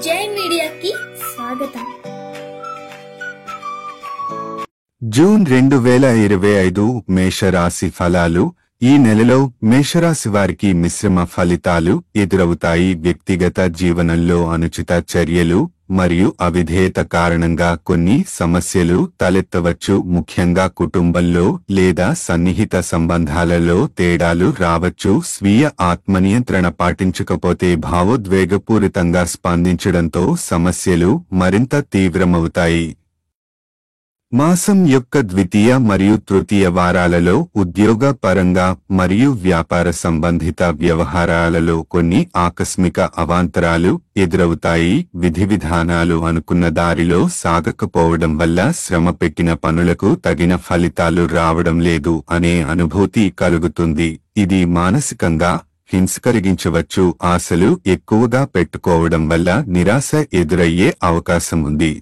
జై మీడియాకి స్వాగతం. జూన్ 2025 మేషరాశి ఫలాలు. ఈ నెలలో మేషరాశి వారికి మిశ్రమ ఫలితాలు ఎదురవుతాయి. వ్యక్తిగత జీవనంలో అనుచిత చర్యలు మరియు అవిధేయత కారణంగా కొన్ని సమస్యలు తలెత్తవచ్చు. ముఖ్యంగా కుటుంబంలో లేదా సన్నిహిత సంబంధాలలో తేడాలు రావచ్చు. స్వీయ ఆత్మనియంత్రణ పాటించకపోతే భావోద్వేగపూరితంగా స్పందించడంతో సమస్యలు మరింత తీవ్రమవుతాయి. మాసం యొక్క ద్వితీయ మరియు తృతీయ వారాలలో ఉద్యోగ పరంగా మరియు వ్యాపార సంబంధిత వ్యవహారాలలో కొన్ని ఆకస్మిక అవాంతరాలు ఎదురవుతాయి. విధి విధానాలు అనుకున్న దారిలో సాగకపోవడం వల్ల శ్రమ పెట్టిన పనులకు తగిన ఫలితాలు రావడం లేదు అనే అనుభూతి కలుగుతుంది. ఇది మానసికంగా హింస కలిగించవచ్చు. ఆశలు ఎక్కువగా పెట్టుకోవడం వల్ల నిరాశ ఎదురయ్యే అవకాశం ఉంది.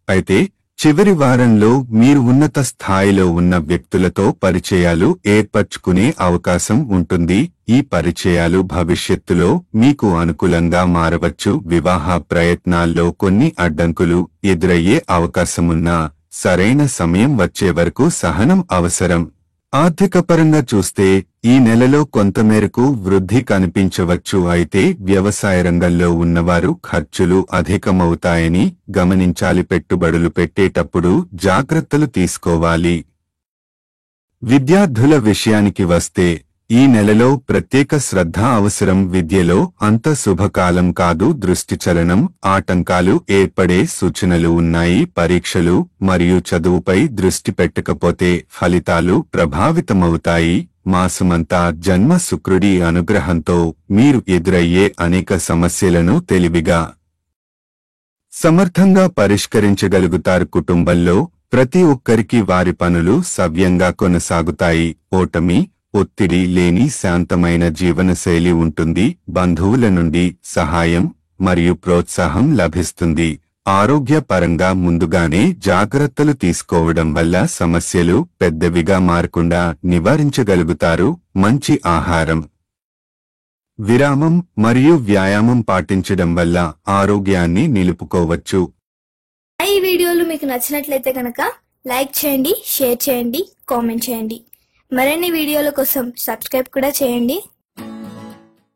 అయితే చివరి వారంలో మీరు ఉన్నత స్థాయిలో ఉన్న వ్యక్తులతో పరిచయాలు ఏర్పరచుకునే అవకాశం ఉంటుంది. ఈ పరిచయాలు భవిష్యత్తులో మీకు అనుకూలంగా మారవచ్చు. వివాహ ప్రయత్నాల్లో కొన్ని అడ్డంకులు ఎదురయ్యే అవకాశమున్నా సరైన సమయం వచ్చే వరకు సహనం అవసరం. ఆర్థికపరంగా చూస్తే ఈ నెలలో కొంతమేరకు వృద్ధి కనిపించవచ్చు. అయితే వ్యవసాయ రంగంలో ఉన్నవారు ఖర్చులు అధికమవుతాయని గమనించాలి. పెట్టుబడులు పెట్టేటప్పుడు జాగ్రత్తలు తీసుకోవాలి. విద్యార్థుల విషయానికి వస్తే ఈ నెలలో ప్రత్యేక శ్రద్ధ అవసరం. విద్యలో అంత శుభకాలం కాదు. దృష్టిచలనం, ఆటంకాలు ఏర్పడే సూచనలు ఉన్నాయి. పరీక్షలు మరియు చదువుపై దృష్టి పెట్టకపోతే ఫలితాలు ప్రభావితమవుతాయి. మాసమంతా జన్మ శుక్రుడి అనుగ్రహంతో మీరు ఎదురయ్యే అనేక సమస్యలను తెలివిగా సమర్థంగా పరిష్కరించగలుగుతారు. కుటుంబంలో ప్రతి ఒక్కరికి వారి పనులు సవ్యంగా కొనసాగుతాయి. ఓటమి, ఒత్తిడి లేని శాంతమైన జీవనశైలి ఉంటుంది. బంధువుల నుండి సహాయం మరియు ప్రోత్సాహం లభిస్తుంది. ఆరోగ్య పరంగా ముందుగానే జాగ్రత్తలు తీసుకోవడం వల్ల సమస్యలు పెద్దవిగా మారకుండా నివారించగలుగుతారు. మంచి ఆహారం, విరామం మరియు వ్యాయామం పాటించడం వల్ల ఆరోగ్యాన్ని నిలుపుకోవచ్చు. ఈ వీడియోలు మీకు నచ్చినట్లయితే కనుక లైక్ చేయండి, షేర్ చేయండి, కామెంట్ చేయండి. మరిన్ని వీడియోల కోసం సబ్స్క్రైబ్ కూడా చేయండి.